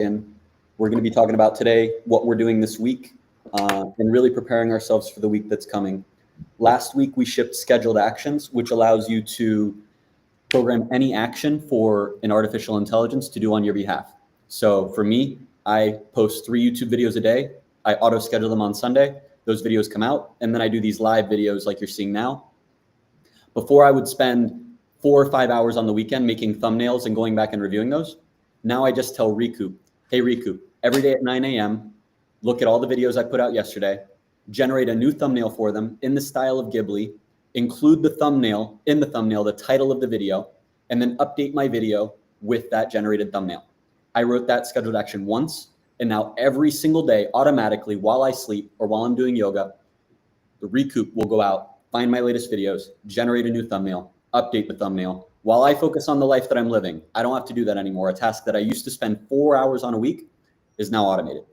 And we're going to be talking about today what we're doing this week and really preparing ourselves for the week that's coming. Last week, we shipped scheduled actions, which allows you to program any action for an artificial intelligence to do on your behalf. So for me, I post 3 YouTube videos a day. I auto schedule them on Sunday. Those videos come out, and then I do these live videos like you're seeing now. Before, I would spend 4 or 5 hours on the weekend making thumbnails and going back and reviewing those. Now I just tell Recoup, hey, Recoup, every day at 9 a.m., look at all the videos I put out yesterday, generate a new thumbnail for them in the style of Ghibli, include the thumbnail, in the thumbnail, the title of the video, and then update my video with that generated thumbnail. I wrote that scheduled action once, and now every single day, automatically, while I sleep or while I'm doing yoga, the Recoup will go out, find my latest videos, generate a new thumbnail, update the thumbnail. While I focus on the life that I'm living, I don't have to do that anymore. A task that I used to spend 4 hours on a week is now automated.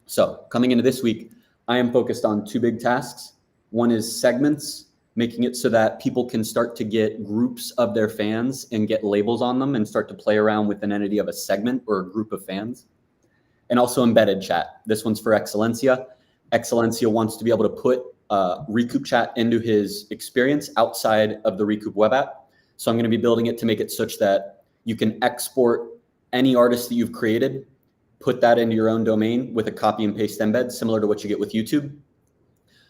So coming into this week, I am focused on 2 big tasks. One is segments, making it so that people can start to get groups of their fans and get labels on them and start to play around with an entity of a segment or a group of fans. And also embedded chat. This one's for Excelencia. Excelencia wants to be able to put Recoup chat into his experience outside of the Recoup web app. So I'm going to be building it to make it such that you can export any artist that you've created, put that into your own domain with a copy and paste embed, similar to what you get with YouTube.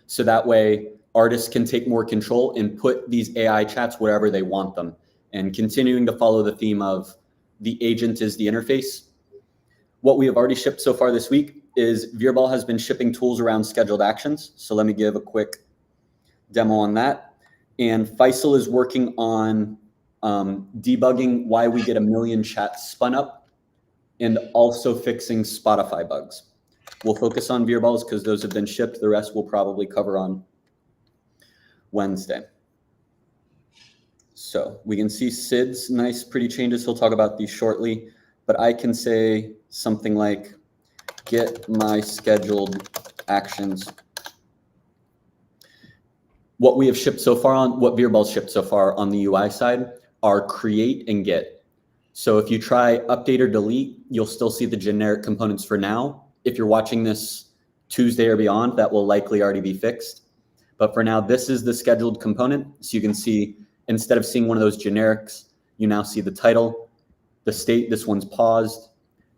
So that way artists can take more control and put these AI chats wherever they want them, and continuing to follow the theme of the agent is the interface. What we have already shipped so far this week is Veerbal has been shipping tools around scheduled actions. So let me give a quick demo on that. And Faisal is working on debugging why we get 1 million chats spun up and also fixing Spotify bugs. We'll focus on Veerballs because those have been shipped. The rest we'll probably cover on Wednesday. So we can see Sid's nice, pretty changes. He'll talk about these shortly, but I can say something like, get my scheduled actions. What we have shipped so far on, what Veerbal's shipped so far on the UI side are create and get. So if you try update or delete, you'll still see the generic components for now. If you're watching this Tuesday or beyond, that will likely already be fixed. But for now, this is the scheduled component. So you can see, instead of seeing one of those generics, you now see the title, the state, this one's paused,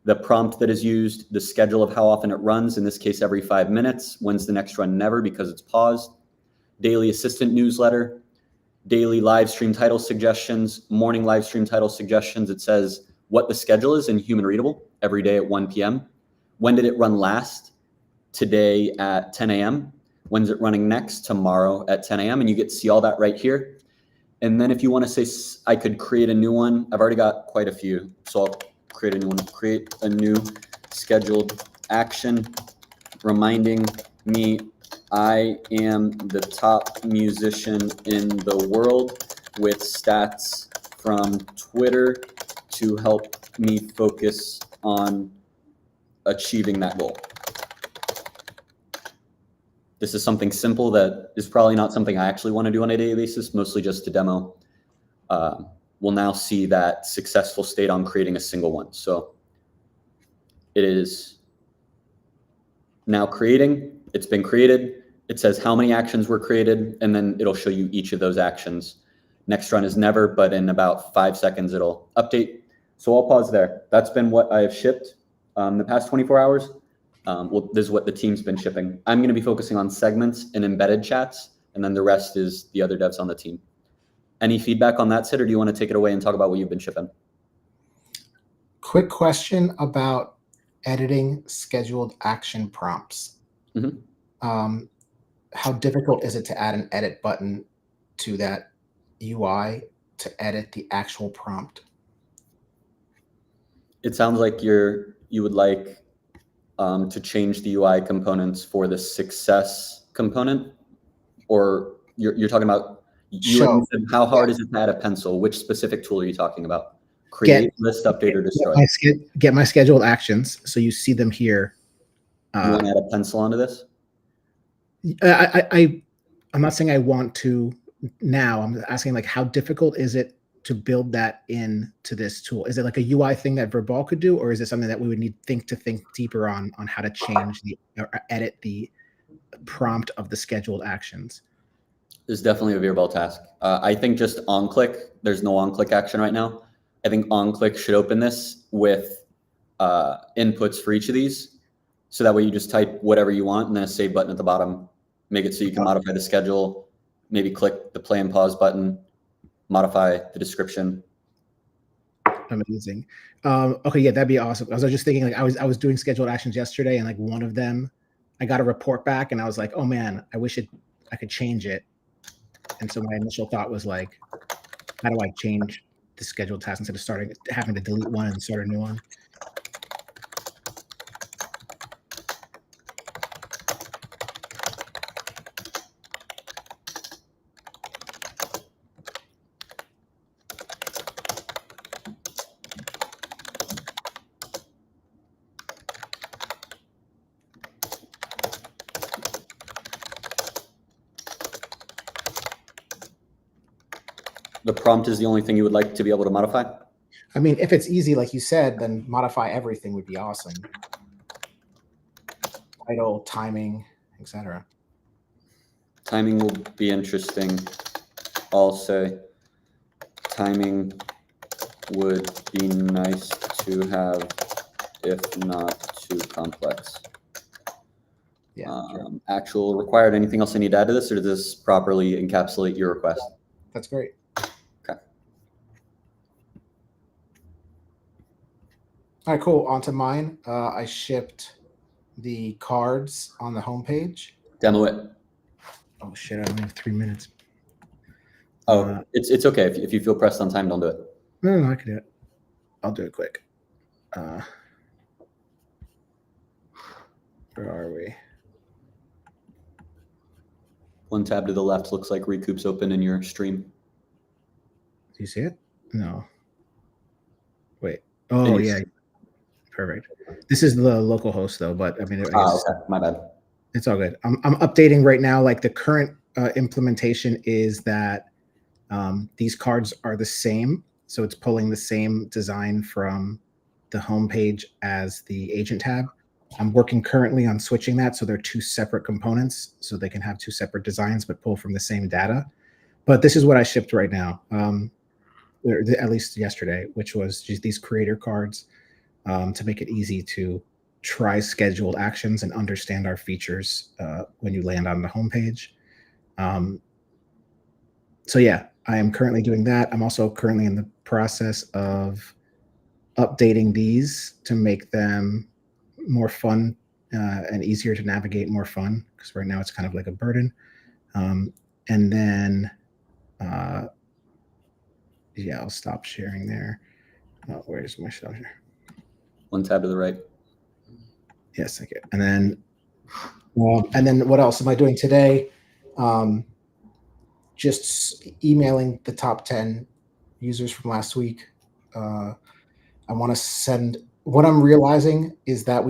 the prompt that is used, the schedule of how often it runs, in this case, every 5 minutes. When's the next run? Never, because it's paused. Daily assistant newsletter, daily live stream title suggestions, morning live stream title suggestions. It says what the schedule is in human readable every day at 1 p.m. When did it run last? Today at 10 a.m. When's it running next? Tomorrow at 10 a.m. And you get to see all that right here. And then if you want to say, I could create a new one, I've already got quite a few. So I'll create a new one. Create a new scheduled action reminding me I am the top musician in the world, with stats from Twitter to help me focus on achieving that goal. This is something simple that is probably not something I actually want to do on a daily basis, mostly just to demo. We'll now see that successful state on creating a single one. So it is now creating. It's been created. It says how many actions were created, and then it'll show you each of those actions. Next run is never, but in about 5 seconds, it'll update. So I'll pause there. That's been what I have shipped the past 24 hours. Well, this is what the team's been shipping. I'm going to be focusing on segments and embedded chats, and then the rest is the other devs on the team. Any feedback on that, Sid, or do you want to take it away and talk about what you've been shipping? Quick question about editing scheduled action prompts. Mm-hmm. How difficult is it to add an edit button to that UI to edit the actual prompt? It sounds like you would like to change the UI components for the success component, or you're talking about, you said how hard is it to add a pencil? Which specific tool are you talking about? Create, list, update, or destroy? Get my scheduled actions, so you see them here. You want to add a pencil onto this? I'm not saying I want to now. I'm asking, like, how difficult is it to build that into this tool? Is it like a UI thing that Verbal could do, or is it something that we would need to think deeper on how to change or edit the prompt of the scheduled actions? There's definitely a Verbal task. I think just on-click, there's no on-click action right now. I think on-click should open this with inputs for each of these. So that way you just type whatever you want and then a save button at the bottom. Make it so you can modify the schedule, maybe click the play and pause button, modify the description. Amazing. Okay, yeah, that'd be awesome. I was just thinking, like, I was doing scheduled actions yesterday, and like one of them, I got a report back, and I was like, oh man, I wish I could change it. And so my initial thought was like, how do I change the scheduled task instead of having to delete one and start a new one? The prompt is the only thing you would like to be able to modify? I mean, if it's easy, like you said, then modify everything would be awesome. Title, timing, etc. Timing will be interesting. I'll say timing would be nice to have, if not too complex. Yeah. Sure. Actual required. Anything else I need to add to this, or does this properly encapsulate your request? That's great. Okay. All right, cool. On to mine. I shipped the cards on the homepage. Demo it. Oh shit! I only have 3 minutes. Oh, it's okay. If you feel pressed on time, don't do it. No, I can do it. I'll do it quick. Where are we? One tab to the left looks like Recoup's open in your stream. Do you see it? No. Wait. Oh, yeah. Perfect. This is the local host, though, but I mean, Okay. My bad. It's all good. I'm updating right now. Like the current implementation is that these cards are the same. So it's pulling the same design from the homepage as the agent tab. I'm working currently on switching that. So they're two separate components. So they can have two separate designs, but pull from the same data. But this is what I shipped right now, at least yesterday, which was just these creator cards to make it easy to try scheduled actions and understand our features when you land on the homepage. So yeah, I am currently doing that. I'm also currently in the process of updating these to make them more fun and easier to navigate, more fun, because right now it's kind of like a burden. And then, yeah, I'll stop sharing there. Oh, where's my stuff here? One tab to the right. Yes, okay. And then what else am I doing today? Just emailing the top 10 users from last week. I want to send. What I'm realizing is that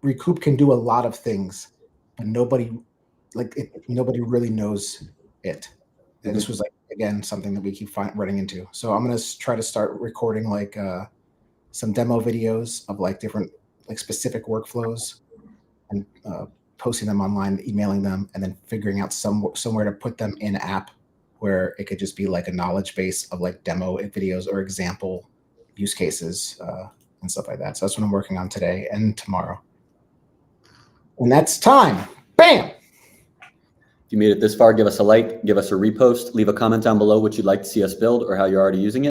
Recoup can do a lot of things, but nobody really knows it. And this was, like, again, something that we keep running into. So I'm going to try to start recording like some demo videos of like different, like, specific workflows and posting them online, emailing them, and then figuring out somewhere to put them in app where it could just be like a knowledge base of like demo videos or example use cases and stuff like that. So that's what I'm working on today and tomorrow. And that's time. Bam! If you made it this far, give us a like, give us a repost, leave a comment down below what you'd like to see us build or how you're already using it.